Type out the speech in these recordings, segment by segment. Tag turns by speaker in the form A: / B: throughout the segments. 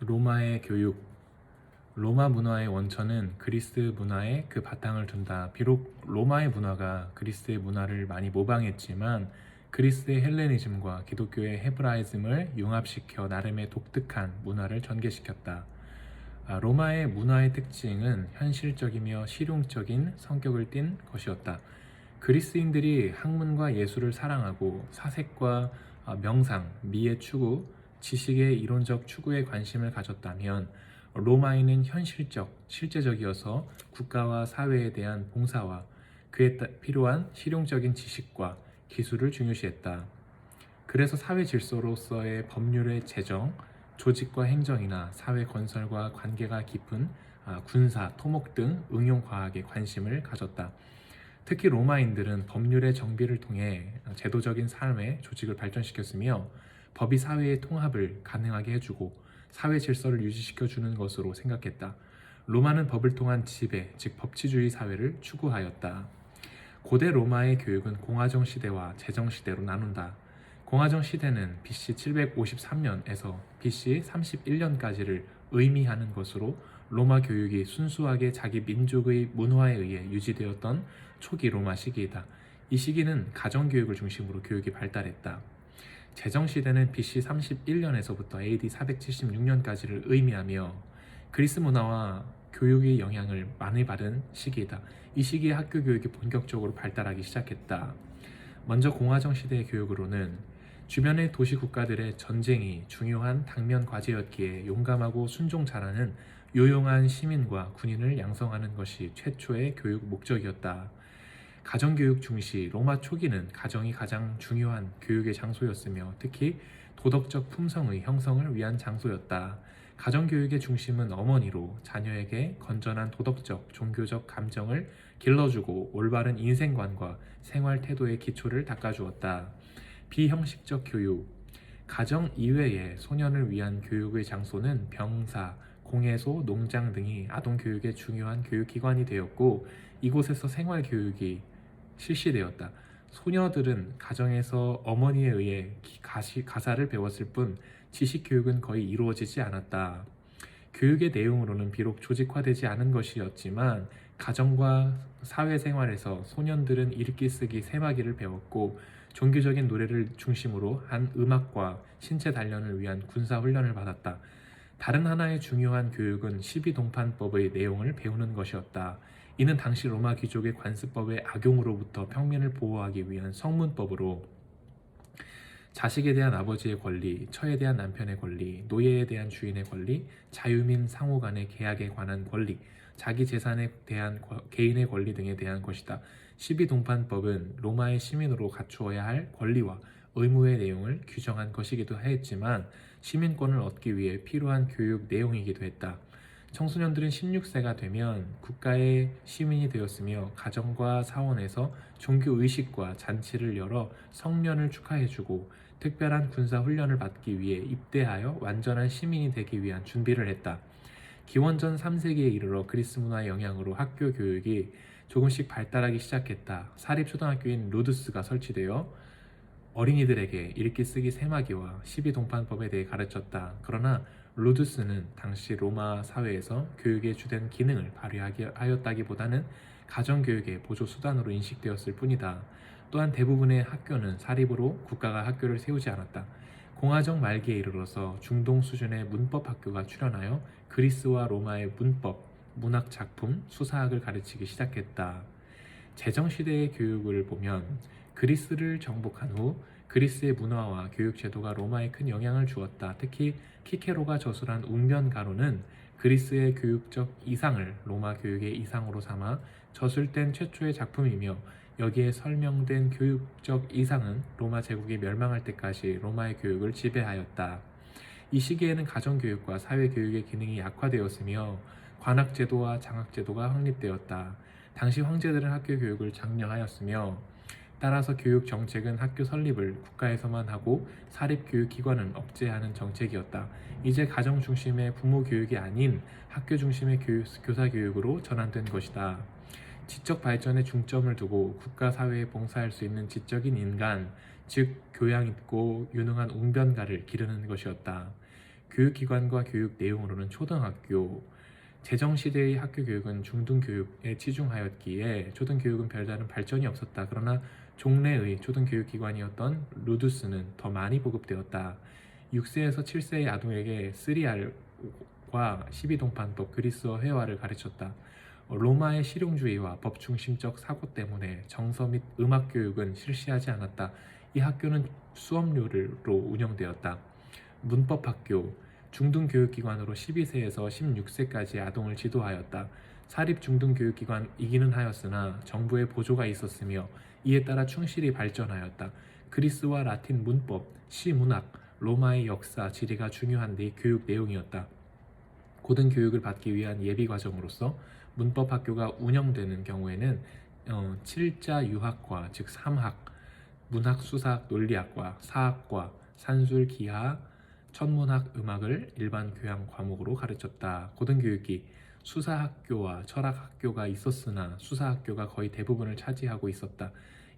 A: 로마의 교육. 로마 문화의 원천은 그리스 문화에 그 바탕을 둔다. 비록 로마의 문화가 그리스의 문화를 많이 모방했지만 그리스의 헬레니즘과 기독교의 헤브라이즘을 융합시켜 나름의 독특한 문화를 전개시켰다. 로마의 문화의 특징은 현실적이며 실용적인 성격을 띤 것이었다. 그리스인들이 학문과 예술을 사랑하고 사색과 명상, 미의 추구, 지식의 이론적 추구에 관심을 가졌다면 로마인은 현실적, 실제적이어서 국가와 사회에 대한 봉사와 그에 필요한 실용적인 지식과 기술을 중요시했다. 그래서 사회 질서로서의 법률의 제정, 조직과 행정이나 사회 건설과 관계가 깊은 군사, 토목 등 응용 과학에 관심을 가졌다. 특히 로마인들은 법률의 정비를 통해 제도적인 삶의 조직을 발전시켰으며 법이 사회의 통합을 가능하게 해주고 사회 질서를 유지시켜주는 것으로 생각했다. 로마는 법을 통한 지배, 즉 법치주의 사회를 추구하였다. 고대 로마의 교육은 공화정 시대와 제정 시대로 나눈다. 공화정 시대는 BC 753년에서 BC 31년까지를 의미하는 것으로 로마 교육이 순수하게 자기 민족의 문화에 의해 유지되었던 초기 로마 시기이다. 이 시기는 가정교육을 중심으로 교육이 발달했다. 제정시대는 BC 31년에서부터 AD 476년까지를 의미하며 그리스 문화와 교육의 영향을 많이 받은 시기이다. 이 시기에 학교 교육이 본격적으로 발달하기 시작했다. 먼저 공화정 시대의 교육으로는 주변의 도시 국가들의 전쟁이 중요한 당면 과제였기에 용감하고 순종 잘하는 요용한 시민과 군인을 양성하는 것이 최초의 교육 목적이었다. 가정교육 중시 로마 초기는 가정이 가장 중요한 교육의 장소였으며 특히 도덕적 품성의 형성을 위한 장소였다. 가정교육의 중심은 어머니로 자녀에게 건전한 도덕적, 종교적 감정을 길러주고 올바른 인생관과 생활 태도의 기초를 닦아주었다. 비형식적 교육. 가정 이외의 소년을 위한 교육의 장소는 병사, 공예소, 농장 등이 아동교육의 중요한 교육기관이 되었고 이곳에서 생활교육이 실시되었다. 소녀들은 가정에서 어머니에 의해 가사를 배웠을 뿐 지식교육은 거의 이루어지지 않았다. 교육의 내용으로는 비록 조직화되지 않은 것이었지만 가정과 사회생활에서 소년들은 읽기 쓰기 세마기를 배웠고 종교적인 노래를 중심으로 한 음악과 신체 단련을 위한 군사훈련을 받았다. 다른 하나의 중요한 교육은 12동판법의 내용을 배우는 것이었다. 이는 당시 로마 귀족의 관습법의 악용으로부터 평민을 보호하기 위한 성문법으로 자식에 대한 아버지의 권리, 처에 대한 남편의 권리, 노예에 대한 주인의 권리, 자유민 상호 간의 계약에 관한 권리, 자기 재산에 대한 개인의 권리 등에 대한 것이다. 12동판법은 로마의 시민으로 갖추어야 할 권리와 의무의 내용을 규정한 것이기도 했지만 시민권을 얻기 위해 필요한 교육 내용이기도 했다. 청소년들은 16세가 되면 국가의 시민이 되었으며 가정과 사원에서 종교 의식과 잔치를 열어 성년을 축하해주고 특별한 군사 훈련을 받기 위해 입대하여 완전한 시민이 되기 위한 준비를 했다. 기원전 3세기에 이르러 그리스 문화의 영향으로 학교 교육이 조금씩 발달하기 시작했다. 사립초등학교인 루두스가 설치되어 어린이들에게 읽기 쓰기 세마기와 12동판법에 대해 가르쳤다. 그러나 루두스는 당시 로마 사회에서 교육의 주된 기능을 발휘하였다기보다는 가정교육의 보조 수단으로 인식되었을 뿐이다. 또한 대부분의 학교는 사립으로 국가가 학교를 세우지 않았다. 공화정 말기에 이르러서 중동 수준의 문법 학교가 출현하여 그리스와 로마의 문법, 문학 작품, 수사학을 가르치기 시작했다. 제정시대의 교육을 보면 그리스를 정복한 후 그리스의 문화와 교육 제도가 로마에 큰 영향을 주었다. 특히 키케로가 저술한 웅변가로는 그리스의 교육적 이상을 로마 교육의 이상으로 삼아 저술된 최초의 작품이며 여기에 설명된 교육적 이상은 로마 제국이 멸망할 때까지 로마의 교육을 지배하였다. 이 시기에는 가정교육과 사회교육의 기능이 약화되었으며 관학제도와 장학제도가 확립되었다. 당시 황제들은 학교 교육을 장려하였으며 따라서 교육 정책은 학교 설립을 국가에서만 하고 사립교육기관은 억제하는 정책이었다. 이제 가정 중심의 부모 교육이 아닌 학교 중심의 교사 교육으로 전환된 것이다. 지적 발전에 중점을 두고 국가 사회에 봉사할 수 있는 지적인 인간, 즉 교양 있고 유능한 웅변가를 기르는 것이었다. 교육기관과 교육 내용으로는 초등학교, 제정시대의 학교 교육은 중등교육에 치중하였기에 초등교육은 별다른 발전이 없었다. 그러나 종래의 초등교육기관이었던 루두스는 더 많이 보급되었다. 6세에서 7세의 아동에게 3R과 12동판법, 그리스어 회화를 가르쳤다. 로마의 실용주의와 법중심적 사고 때문에 정서 및 음악 교육은 실시하지 않았다. 이 학교는 수업료로 운영되었다. 문법학교, 중등교육기관으로 12세에서 16세까지 아동을 지도하였다. 사립 중등교육기관이기는 하였으나 정부의 보조가 있었으며 이에 따라 충실히 발전하였다. 그리스와 라틴 문법, 시문학, 로마의 역사, 지리가 중요한 교육 내용이었다. 고등교육을 받기 위한 예비과정으로서 문법학교가 운영되는 경우에는 7자 유학과 즉 3학, 문학, 수사학, 논리학과, 사학과, 산술, 기하, 천문학, 음악을 일반 교양 과목으로 가르쳤다. 고등교육이 수사학교와 철학학교가 있었으나 수사학교가 거의 대부분을 차지하고 있었다.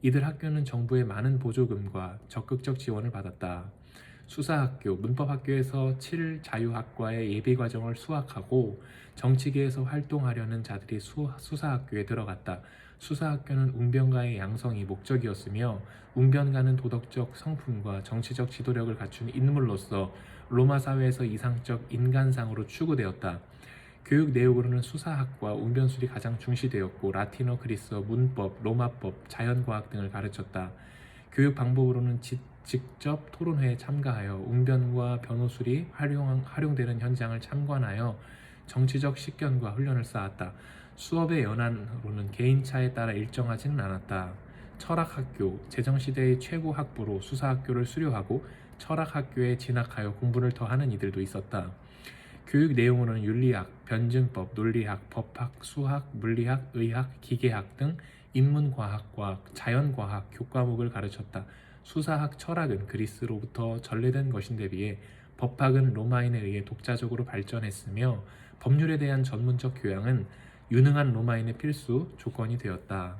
A: 이들 학교는 정부의 많은 보조금과 적극적 지원을 받았다. 수사학교, 문법학교에서 7자유학과의 예비과정을 수학하고 정치계에서 활동하려는 자들이 수사학교에 들어갔다. 수사학교는 웅변가의 양성이 목적이었으며 웅변가는 도덕적 성품과 정치적 지도력을 갖춘 인물로서 로마 사회에서 이상적 인간상으로 추구되었다. 교육 내용으로는 수사학과 웅변술이 가장 중시되었고 라틴어, 그리스어, 문법, 로마법, 자연과학 등을 가르쳤다. 교육 방법으로는 직접 토론회에 참가하여 웅변과 변호술이 활용되는 현장을 참관하여 정치적 식견과 훈련을 쌓았다. 수업의 연한으로는 개인차에 따라 일정하지는 않았다. 철학학교, 제정시대의 최고 학부로 수사학교를 수료하고 철학학교에 진학하여 공부를 더하는 이들도 있었다. 교육 내용으로는 윤리학, 변증법, 논리학, 법학, 수학, 물리학, 의학, 기계학 등 인문과학과 자연과학 교과목을 가르쳤다. 수사학, 철학은 그리스로부터 전래된 것인데 비해 법학은 로마인에 의해 독자적으로 발전했으며 법률에 대한 전문적 교양은 유능한 로마인의 필수 조건이 되었다.